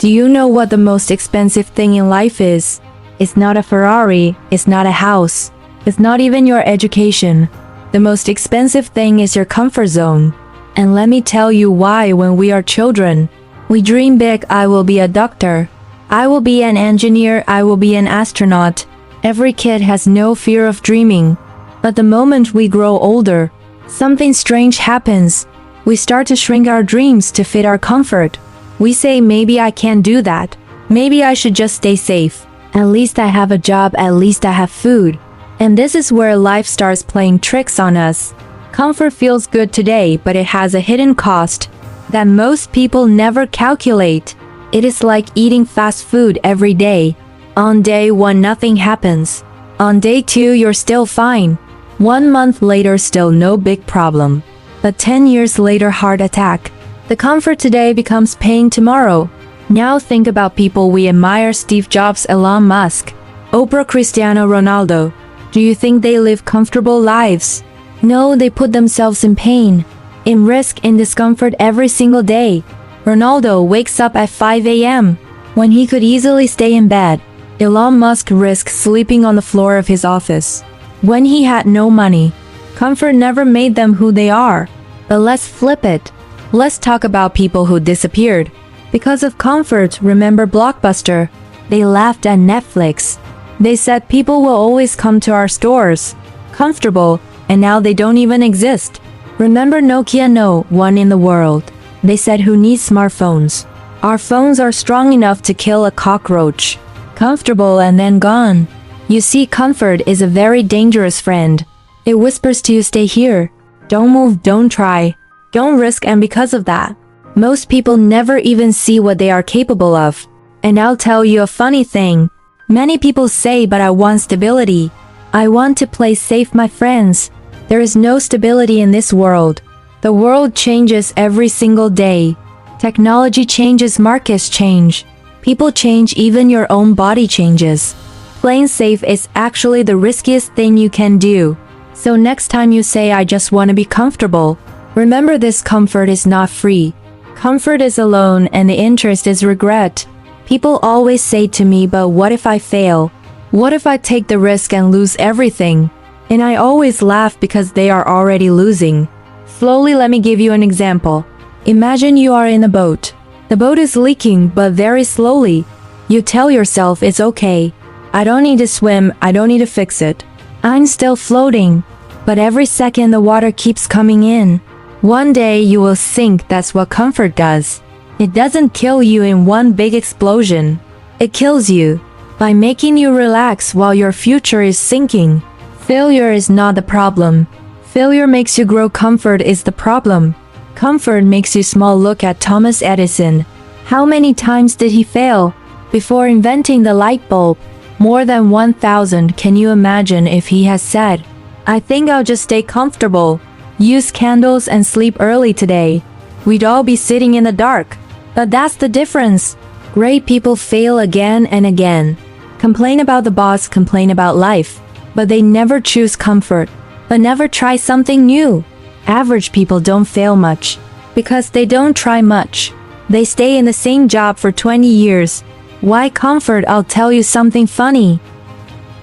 Do you know what the most expensive thing in life is? It's not a Ferrari, it's not a house, it's not even your education. The most expensive thing is your comfort zone. And let me tell you why. When we are children, we dream big. I will be a doctor. I will be an engineer. I will be an astronaut. Every kid has no fear of dreaming. But the moment we grow older, something strange happens. We start to shrink our dreams to fit our comfort. We say, maybe I can't do that. Maybe I should just stay safe. At least I have a job. At least I have food. And this is where life starts playing tricks on us. Comfort feels good today, but it has a hidden cost that most people never calculate. It is like eating fast food every day. On day 1, nothing happens. On day 2, you're still fine. 1 month later, still no big problem. But 10 years later, heart attack. The comfort today becomes pain tomorrow. Now think about people we admire: Steve Jobs, Elon Musk, Oprah, Cristiano Ronaldo. Do you think they live comfortable lives? No, they put themselves in pain, in risk, in discomfort every single day. Ronaldo wakes up at 5 a.m. when he could easily stay in bed. Elon Musk risks sleeping on the floor of his office when he had no money. Comfort never made them who they are. But let's flip it. Let's talk about people who disappeared because of comfort. Remember Blockbuster? They laughed at Netflix. They said people will always come to our stores. Comfortable, and now they don't even exist. Remember Nokia? No one in the world. They said, who needs smartphones? Our phones are strong enough to kill a cockroach. Comfortable and then gone. You see, comfort is a very dangerous friend. It whispers to you, stay here. Don't move, don't try, don't risk. And because of that, most people never even see what they are capable of. And I'll tell you a funny thing. Many people say, but I want stability. I want to play safe. My friends, there is no stability in this world. The world changes every single day. Technology changes, markets change, people change, even your own body changes. Playing safe is actually the riskiest thing you can do. So next time you say, I just want to be comfortable, remember this: comfort is not free. Comfort is a loan, and the interest is regret. People always say to me, but what if I fail? What if I take the risk and lose everything? And I always laugh because they are already losing. Slowly, let me give you an example. Imagine you are in a boat. The boat is leaking, but very slowly. You tell yourself, it's okay. I don't need to swim, I don't need to fix it. I'm still floating. But every second the water keeps coming in. One day you will sink. That's what comfort does. It doesn't kill you in one big explosion. It kills you by making you relax while your future is sinking. Failure is not the problem. Failure makes you grow. Comfort is the problem. Comfort makes you small. Look at Thomas Edison. How many times did he fail before inventing the light bulb? More than 1,000. Can you imagine if he has said, I think I'll just stay comfortable, use candles and sleep early today? We'd all be sitting in the dark. But that's the difference. Great people fail again and again. Complain about the boss, complain about life. But they never choose comfort, but never try something new. Average people don't fail much because they don't try much. They stay in the same job for 20 years. Why comfort? I'll tell you something funny.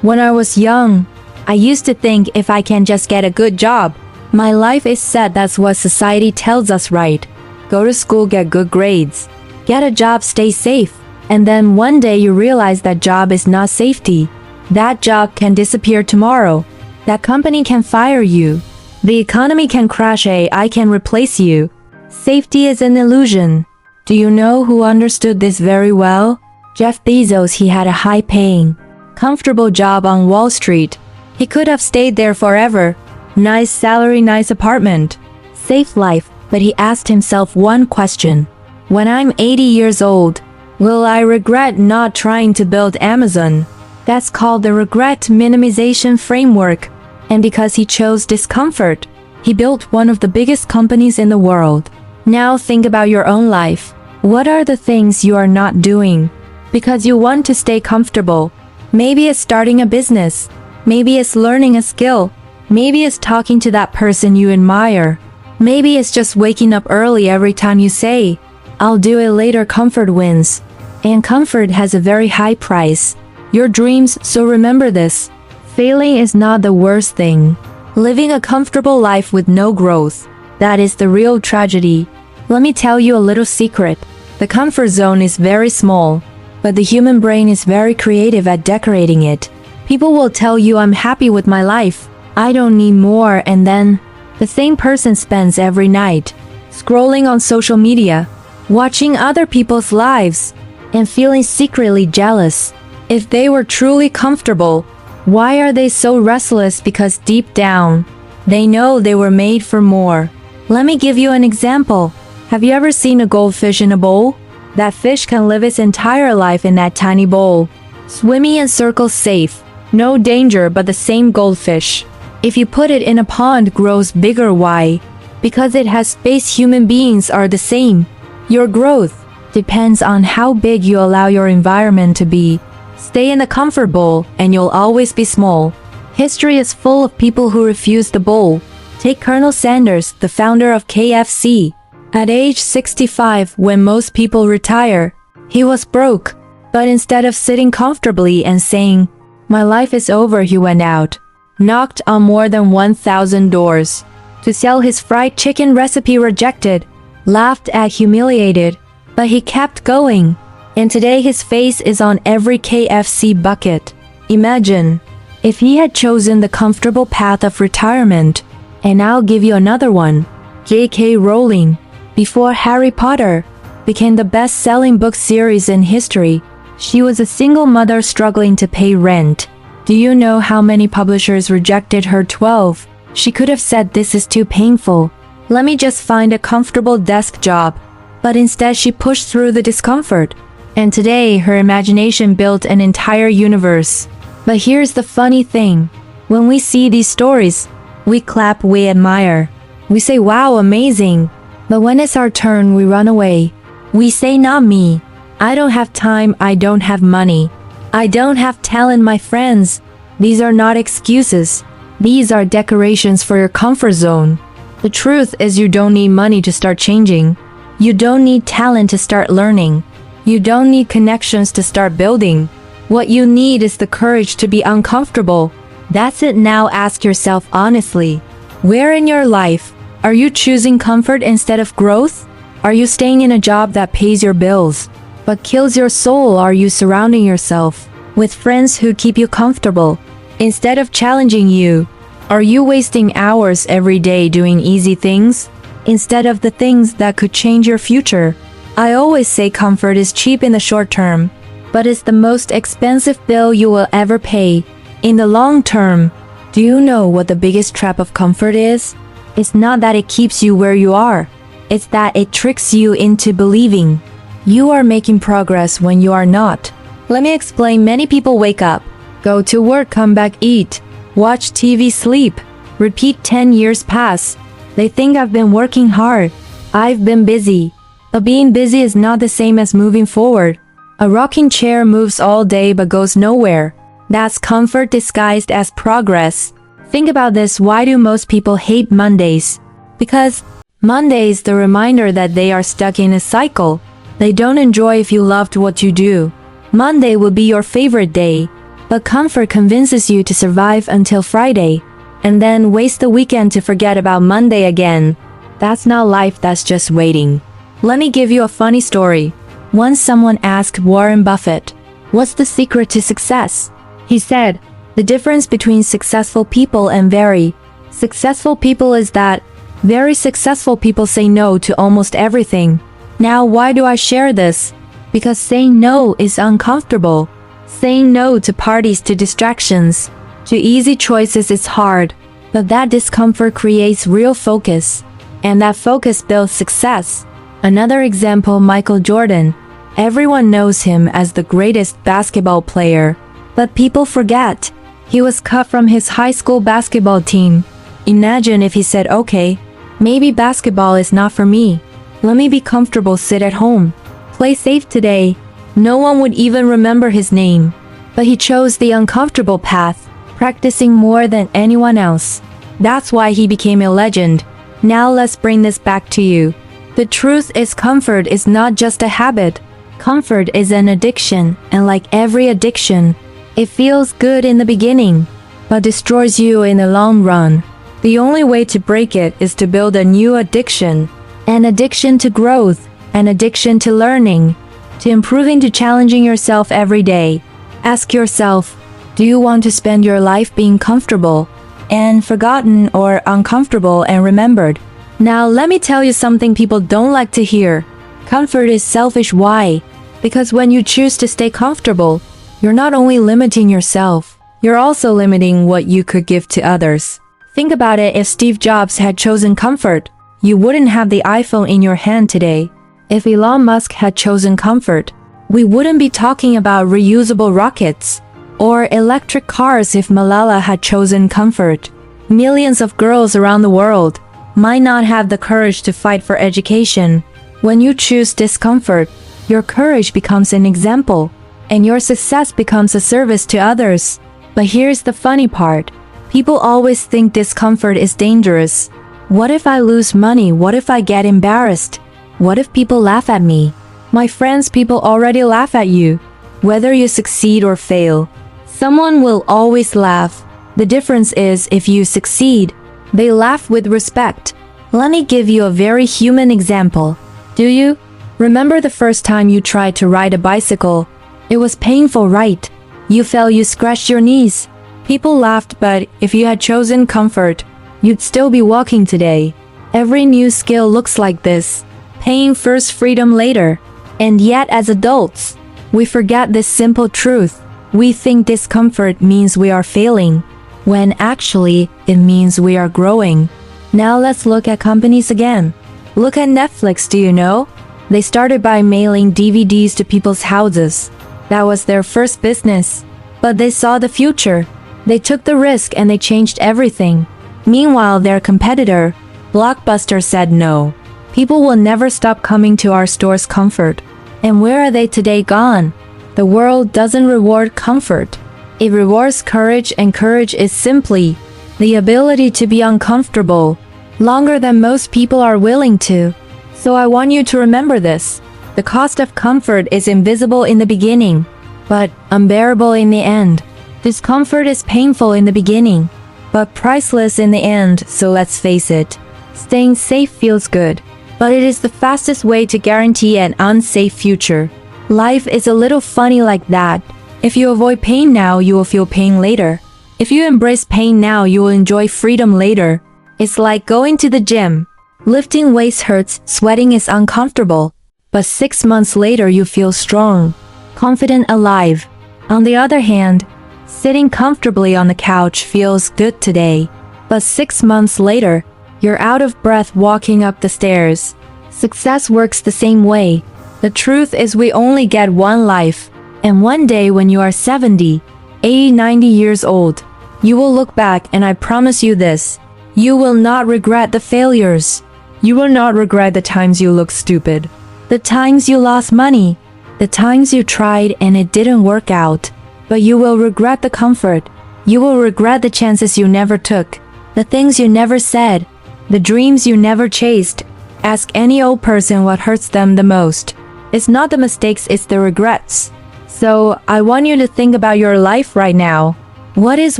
When I was young, I used to think, if I can just get a good job, my life is set. That's what society tells us, right? Go to school, get good grades, get a job, stay safe. And then one day you realize that job is not safety. That job can disappear tomorrow. That company can fire you. The economy can crash. AI can replace you. Safety is an illusion. Do you know who understood this very well? Jeff Bezos. He had a high-paying, comfortable job on Wall Street. He could have stayed there forever. Nice salary, nice apartment, safe life. But he asked himself one question. When I'm 80 years old, will I regret not trying to build Amazon? That's called the regret minimization framework. And because he chose discomfort, he built one of the biggest companies in the world. Now think about your own life. What are the things you are not doing because you want to stay comfortable? Maybe it's starting a business. Maybe it's learning a skill. Maybe it's talking to that person you admire. Maybe it's just waking up early every time you say, I'll do it later. Comfort wins And comfort has a very high price. Your dreams, so remember this. Failing is not the worst thing. Living a comfortable life with no growth, that is the real tragedy. Let me tell you a little secret. The comfort zone is very small, but the human brain is very creative at decorating it. People will tell you I'm happy with my life, I don't need more, and then the same person spends every night scrolling on social media, watching other people's lives, and feeling secretly jealous. If they were truly comfortable, why are they so restless? Because deep down, they know they were made for more. Let me give you an example. Have you ever seen a goldfish in a bowl? That fish can live its entire life in that tiny bowl, swimming in circles safe, no danger, but the same goldfish, if you put it in a pond, grows bigger. Why? Because it has space. Human beings are the same. Your growth depends on how big you allow your environment to be. Stay in the comfort bowl and you'll always be small. History is full of people who refuse the bowl. Take Colonel Sanders, the founder of KFC. At age 65, when most people retire, he was broke. But instead of sitting comfortably and saying, "My life is over," he went out, knocked on more than 1,000 doors to sell his fried chicken recipe, rejected, laughed at, humiliated, but he kept going. And today his face is on every KFC bucket. Imagine if he had chosen the comfortable path of retirement. And I'll give you another one. J.K. Rowling, before Harry Potter became the best-selling book series in history, she was a single mother struggling to pay rent. Do you know how many publishers rejected her? 12. She could have said, "This is too painful. Let me just find a comfortable desk job." But instead she pushed through the discomfort. And today her imagination built an entire universe. But here's the funny thing. When we see these stories, we clap, we admire. We say, "Wow, amazing." But when it's our turn, we run away. We say, "Not me. I don't have time, I don't have money. I don't have talent." My friends, these are not excuses. These are decorations for your comfort zone. The truth is, you don't need money to start changing. You don't need talent to start learning. You don't need connections to start building. What you need is the courage to be uncomfortable. That's it. Now ask yourself honestly, where in your life are you choosing comfort instead of growth? Are you staying in a job that pays your bills but kills your soul? Are you surrounding yourself with friends who keep you comfortable instead of challenging you? Are you wasting hours every day doing easy things instead of the things that could change your future? I always say comfort is cheap in the short term, but it's the most expensive bill you will ever pay in the long term. Do you know what the biggest trap of comfort is? It's not that it keeps you where you are. It's that it tricks you into believing you are making progress when you are not. Let me explain. Many people wake up, go to work, come back, eat, watch TV, sleep, repeat. 10 years pass. They think, "I've been working hard. I've been busy." But being busy is not the same as moving forward. A rocking chair moves all day but goes nowhere. That's comfort disguised as progress. Think about this. Why do most people hate Mondays? Because Monday is the reminder that they are stuck in a cycle they don't enjoy. If you loved what you do, Monday will be your favorite day. But comfort convinces you to survive until Friday, and then waste the weekend to forget about Monday again. That's not life, that's just waiting. Let me give you a funny story. Once someone asked Warren Buffett, "What's the secret to success?" He said, "The difference between successful people and very successful people is that very successful people say no to almost everything." Now, why do I share this? Because saying no is uncomfortable. Saying no to parties, to distractions, to easy choices is hard. But that discomfort creates real focus, and that focus builds success. Another example, Michael Jordan. Everyone knows him as the greatest basketball player. But people forget he was cut from his high school basketball team. Imagine if he said, "Okay, maybe basketball is not for me. Let me be comfortable, sit at home, play safe today." No one would even remember his name. But he chose the uncomfortable path, practicing more than anyone else. That's why he became a legend. Now let's bring this back to you. The truth is, comfort is not just a habit. Comfort is an addiction, and like every addiction, it feels good in the beginning, but destroys you in the long run. The only way to break it is to build a new addiction. An addiction to growth, an addiction to learning, to improving, to challenging yourself every day. Ask yourself, do you want to spend your life being comfortable and forgotten, or uncomfortable and remembered? Now let me tell you something people don't like to hear. Comfort is selfish. Why? Because when you choose to stay comfortable, you're not only limiting yourself, you're also limiting what you could give to others. Think about it. If Steve Jobs had chosen comfort, you wouldn't have the iPhone in your hand today. If Elon Musk had chosen comfort, we wouldn't be talking about reusable rockets or electric cars. If Malala had chosen comfort, millions of girls around the world might not have the courage to fight for education. When you choose discomfort, your courage becomes an example, and your success becomes a service to others. But here's the funny part. People always think discomfort is dangerous. What if I lose money? What if I get embarrassed? What if people laugh at me? My friends, people already laugh at you. Whether you succeed or fail, someone will always laugh. The difference is, if you succeed, they laugh with respect. Let me give you a very human example. Do you remember the first time you tried to ride a bicycle? It was painful, right? You fell, you scratched your knees. People laughed, but if you had chosen comfort, you'd still be walking today. Every new skill looks like this. Pain first, freedom later. And yet as adults, we forget this simple truth. We think discomfort means we are failing, when actually it means we are growing. Now let's look at companies again. Look at Netflix. Do you know? They started by mailing DVDs to people's houses. That was their first business. But they saw the future. They took the risk and they changed everything. Meanwhile, their competitor, Blockbuster, said no. People will never stop coming to our store's comfort. And where are they today? Gone. The world doesn't reward comfort. It rewards courage, and courage is simply the ability to be uncomfortable longer than most people are willing to. So I want you to remember this. The cost of comfort is invisible in the beginning, but unbearable in the end. Discomfort is painful in the beginning, but priceless in the end. So let's face it, staying safe feels good, but it is the fastest way to guarantee an unsafe future. Life is a little funny like that. If you avoid pain now, you will feel pain later. If you embrace pain now, you will enjoy freedom later. It's like going to the gym. Lifting weights hurts, sweating is uncomfortable, but 6 months later you feel strong, confident, alive. On the other hand, sitting comfortably on the couch feels good today, but 6 months later, you're out of breath walking up the stairs. Success works the same way. The truth is, we only get one life, and one day when you are 70, 80, 90 years old, you will look back, and I promise you this, you will not regret the failures. You will not regret the times you looked stupid, the times you lost money, the times you tried and it didn't work out. But you will regret the comfort. You will regret the chances you never took, the things you never said, the dreams you never chased. Ask any old person what hurts them the most. It's not the mistakes, it's the regrets. So I want you to think about your life right now. What is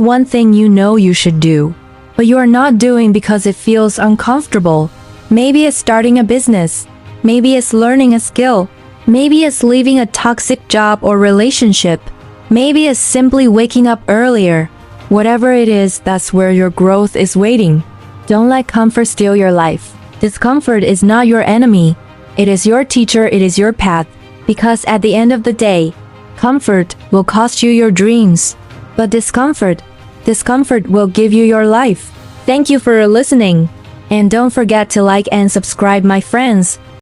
one thing you know you should do, but you are not doing because it feels uncomfortable? Maybe it's starting a business. Maybe it's learning a skill. Maybe it's leaving a toxic job or relationship. Maybe it's simply waking up earlier. Whatever it is, that's where your growth is waiting. Don't let comfort steal your life. Discomfort is not your enemy. It is your teacher, it is your path. Because at the end of the day, comfort will cost you your dreams. But discomfort will give you your life. Thank you for listening. And don't forget to like and subscribe, my friends.